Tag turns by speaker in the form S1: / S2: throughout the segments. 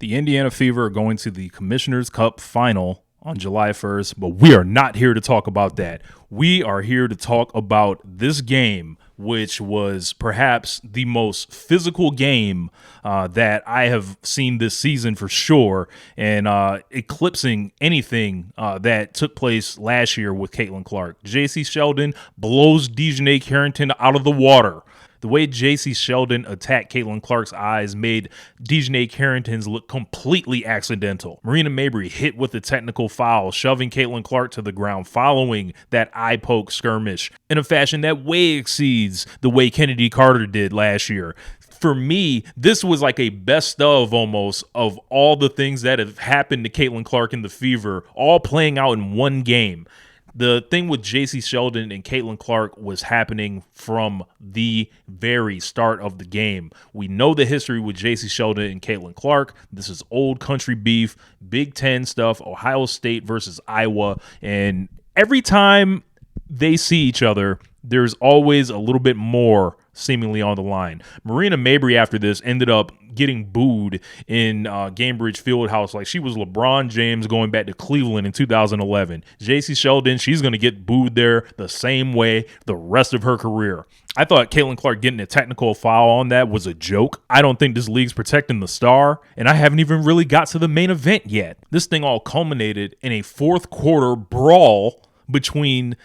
S1: The Indiana Fever are going to the Commissioner's Cup final on July 1st, but we are not here to talk about that. We are here to talk about this game, which was perhaps the most physical game that I have seen this season for sure, and eclipsing anything that took place last year with Caitlin Clark. Jacy Sheldon blows DiJonai Carrington out of the water. The way Jacy Sheldon attacked Caitlin Clark's eyes made DiJonai Carrington's look completely accidental. Marina Mabrey hit with a technical foul, shoving Caitlin Clark to the ground following that eye poke skirmish in a fashion that way exceeds the way Chennedy Carter did last year. For me, this was like a best of almost of all the things that have happened to Caitlin Clark in the Fever, all playing out in one game. The thing with Jacy Sheldon and Caitlin Clark was happening from the very start of the game. We know the history with Jacy Sheldon and Caitlin Clark. This is old country beef, Big Ten stuff, Ohio State versus Iowa. And every time they see each other, there's always a little bit more seemingly on the line. Marina Mabrey after this ended up getting booed in Gainbridge Fieldhouse like she was LeBron James going back to Cleveland in 2011. Jacy Sheldon, she's going to get booed there the same way the rest of her career. I thought Caitlin Clark getting a technical foul on that was a joke. I don't think this league's protecting the star, and I haven't even really got to the main event yet. This thing all culminated in a fourth quarter brawl between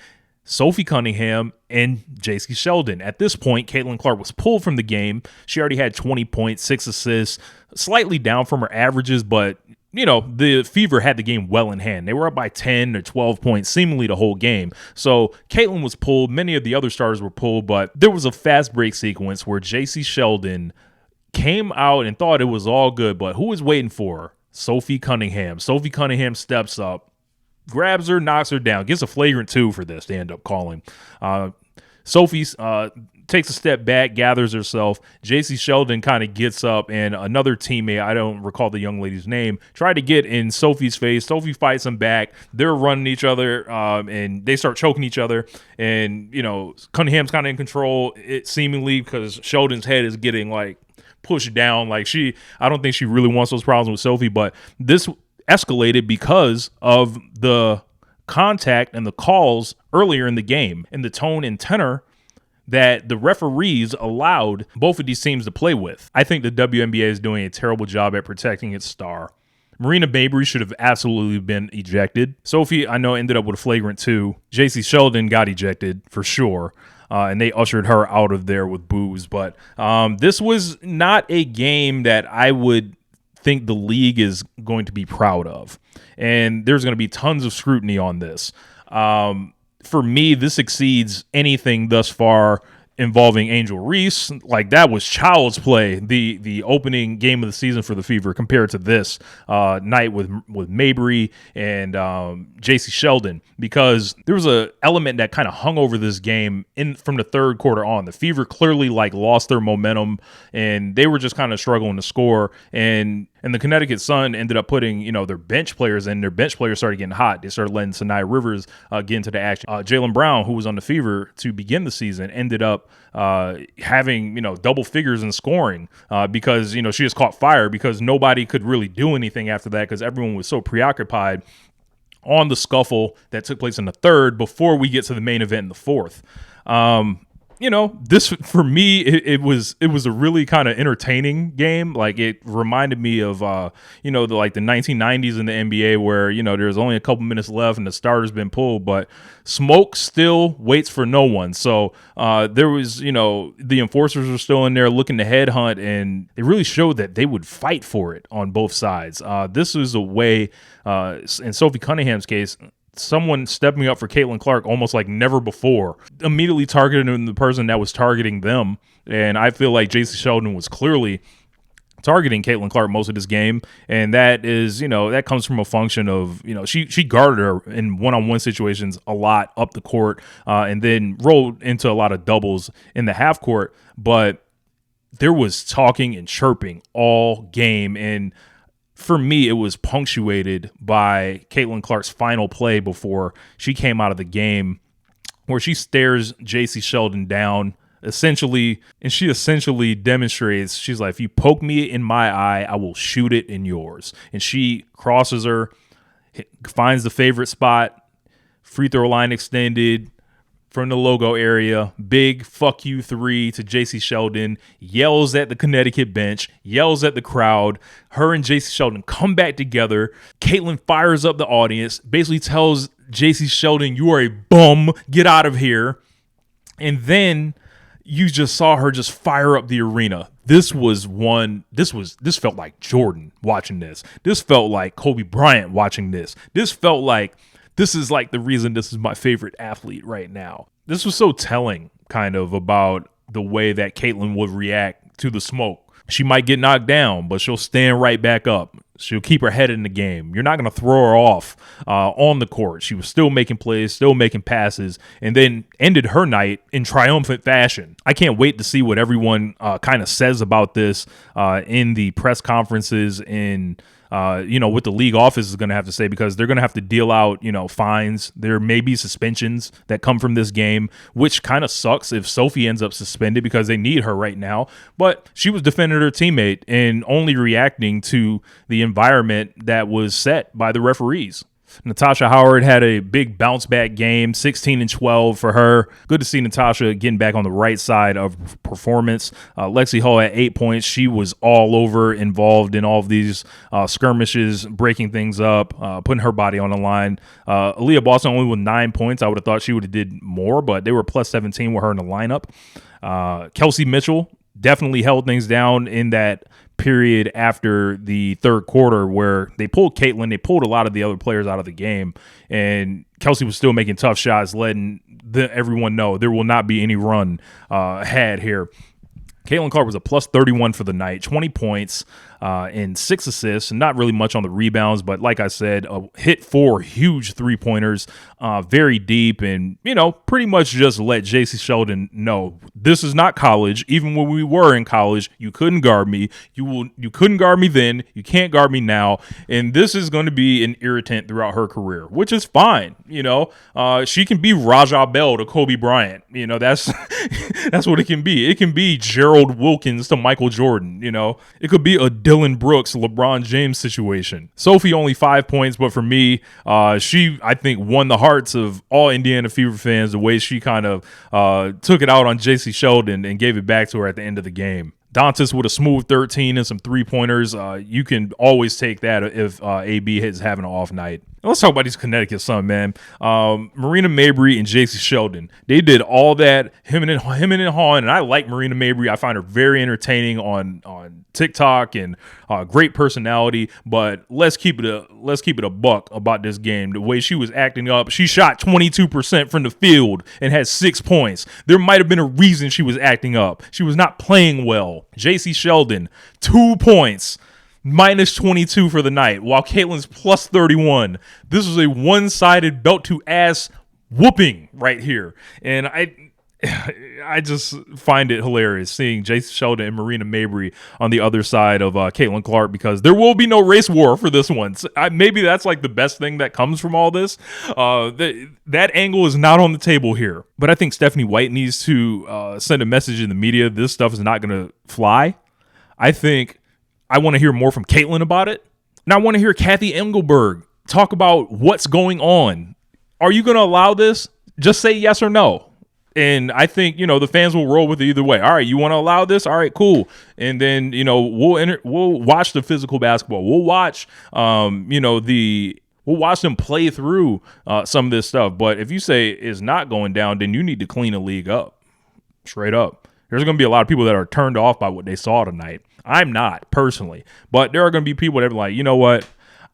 S1: Sophie Cunningham and Jacy Sheldon. At this point, Caitlin Clark was pulled from the game. She already had 20 points, 6 assists, slightly down from her averages, but the Fever had the game well in hand. They were up by 10 or 12 points, seemingly the whole game. So Caitlin was pulled. Many of the other starters were pulled, but there was a fast break sequence where Jacy Sheldon came out and thought it was all good, but who was waiting for her? Sophie Cunningham. Sophie Cunningham steps up, grabs her, knocks her down, gets a flagrant 2 for this, they end up calling. Sophie takes a step back, gathers herself. Jacy Sheldon kind of gets up, and another teammate, I don't recall the young lady's name, tried to get in Sophie's face. Sophie fights him back. They're running each other, and they start choking each other. And, Cunningham's kind of in control, seemingly, because Sheldon's head is getting, pushed down. I don't think she really wants those problems with Sophie, but this escalated because of the contact and the calls earlier in the game and the tone and tenor that the referees allowed both of these teams to play with. I think the WNBA is doing a terrible job at protecting its star. Marina Mabrey should have absolutely been ejected. Sophie, I know, ended up with a flagrant 2. Jacy Sheldon got ejected for sure. And they ushered her out of there with boos. But this was not a game that I would think the league is going to be proud of. And there's going to be tons of scrutiny on this. For me, this exceeds anything thus far involving Angel Reese. That was child's play, the opening game of the season for the Fever, compared to this night with Mabrey and Jacy Sheldon, because there was a element that kind of hung over this game from the third quarter on. The Fever clearly lost their momentum, and they were just kind of struggling to score. And the Connecticut Sun ended up putting, their bench players in. Their bench players started getting hot. They started letting Sanaya Rivers get into the action. Jaylen Brown, who was on the Fever to begin the season, ended up having, double figures in scoring because, she just caught fire because nobody could really do anything after that because everyone was so preoccupied on the scuffle that took place in the third before we get to the main event in the fourth. This for me, it was a really kind of entertaining game. It reminded me of, the 1990s in the NBA where, there's only a couple minutes left and the starter's been pulled, but smoke still waits for no one. So there was, the enforcers were still in there looking to headhunt, and they really showed that they would fight for it on both sides. This is a way, in Sophie Cunningham's case, someone stepping up for Caitlin Clark almost like never before, immediately targeting the person that was targeting them. And I feel like Jacy Sheldon was clearly targeting Caitlin Clark most of this game. And that is, that comes from a function of, she guarded her in one-on-one situations a lot up the court and then rolled into a lot of doubles in the half court. But there was talking and chirping all game. And for me, it was punctuated by Caitlin Clark's final play before she came out of the game, where she stares Jacy Sheldon down She essentially demonstrates, she's like, if you poke me in my eye, I will shoot it in yours. And she crosses her, finds the favorite spot, free throw line extended from the logo area, big fuck you 3 to Jacy Sheldon, yells at the Connecticut bench, yells at the crowd. Her and Jacy Sheldon come back together. Caitlin fires up the audience, basically tells Jacy Sheldon, you are a bum, get out of here. And then you just saw her just fire up the arena. This felt like Jordan watching this. This felt like Kobe Bryant watching this. This felt like this is like the reason this is my favorite athlete right now. This was so telling kind of about the way that Caitlin would react to the smoke. She might get knocked down, but she'll stand right back up. She'll keep her head in the game. You're not going to throw her off on the court. She was still making plays, still making passes, and then ended her night in triumphant fashion. I can't wait to see what everyone kind of says about this in the press conferences in what the league office is going to have to say, because they're going to have to deal out, fines. There may be suspensions that come from this game, which kind of sucks if Sophie ends up suspended because they need her right now. But she was defending her teammate and only reacting to the environment that was set by the referees. Natasha Howard had a big bounce back game, 16 and 12 for her. Good to see Natasha getting back on the right side of performance. Lexi Hull at 8 points. She was all over, involved in all of these skirmishes, breaking things up, putting her body on the line. Aaliyah Boston only with 9 points. I would have thought she would have did more, but they were plus 17 with her in the lineup. Kelsey Mitchell definitely held things down in that period after the third quarter where they pulled Caitlin. They pulled a lot of the other players out of the game, and Kelsey was still making tough shots, letting everyone know there will not be any run had here. Caitlin Clark was a plus 31 for the night, 20 points and 6 assists. Not really much on the rebounds, but like I said, hit 4 huge three-pointers, very deep, and, pretty much just let Jacy Sheldon know this is not college. Even when we were in college, you couldn't guard me. You couldn't guard me then. You can't guard me now. And this is going to be an irritant throughout her career, which is fine. She can be Raja Bell to Kobe Bryant. That's that's what it can be. It can be Gerald Wilkins to Michael Jordan. It could be a Dylan Brooks, LeBron James situation. Sophie only 5 points, but for me, she, I think, won the hearts of all Indiana Fever fans the way she kind of took it out on Jacy Sheldon and gave it back to her at the end of the game. Dantas with a smooth 13 and some three-pointers. You can always take that if AB is having an off night. Let's talk about these Connecticut Sun, man. Marina Mabrey and Jacy Sheldon. They did all that, him and hawing, and I like Marina Mabrey. I find her very entertaining on TikTok and great personality. But let's keep it a buck about this game. The way she was acting up, she shot 22% from the field and had 6 points. There might have been a reason she was acting up. She was not playing well. Jacy Sheldon, 2 points. Minus 22 for the night, while Caitlin's plus 31. This was a one-sided belt-to-ass whooping right here. And I just find it hilarious seeing Jacy Sheldon and Marina Mabrey on the other side of Caitlin Clark, because there will be no race war for this one. So maybe that's like the best thing that comes from all this. That angle is not on the table here. But I think Stephanie White needs to send a message in the media. This stuff is not going to fly. I want to hear more from Caitlin about it. And I want to hear Kathy Engelberg talk about what's going on. Are you going to allow this? Just say yes or no. And I think, the fans will roll with it either way. All right, you want to allow this? All right, cool. And then, we'll watch the physical basketball. We'll watch, we'll watch them play through some of this stuff. But if you say it's not going down, then you need to clean the league up. Straight up. There's going to be a lot of people that are turned off by what they saw tonight. I'm not, personally. But there are going to be people that are like, you know what?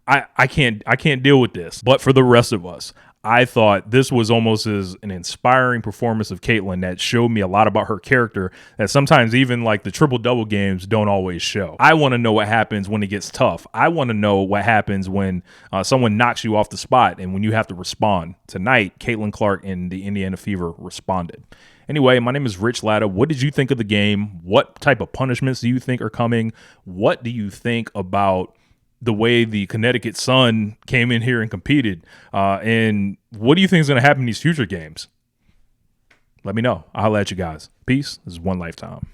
S1: I can't deal with this. But for the rest of us, I thought this was almost as an inspiring performance of Caitlin that showed me a lot about her character that sometimes even like the triple-double games don't always show. I want to know what happens when it gets tough. I want to know what happens when someone knocks you off the spot and when you have to respond. Tonight, Caitlin Clark and the Indiana Fever responded. Anyway, my name is Rich Latta. What did you think of the game? What type of punishments do you think are coming? What do you think about the way the Connecticut Sun came in here and competed? And what do you think is going to happen in these future games? let me know. I'll holla at you guys. Peace. This is One Lifetime.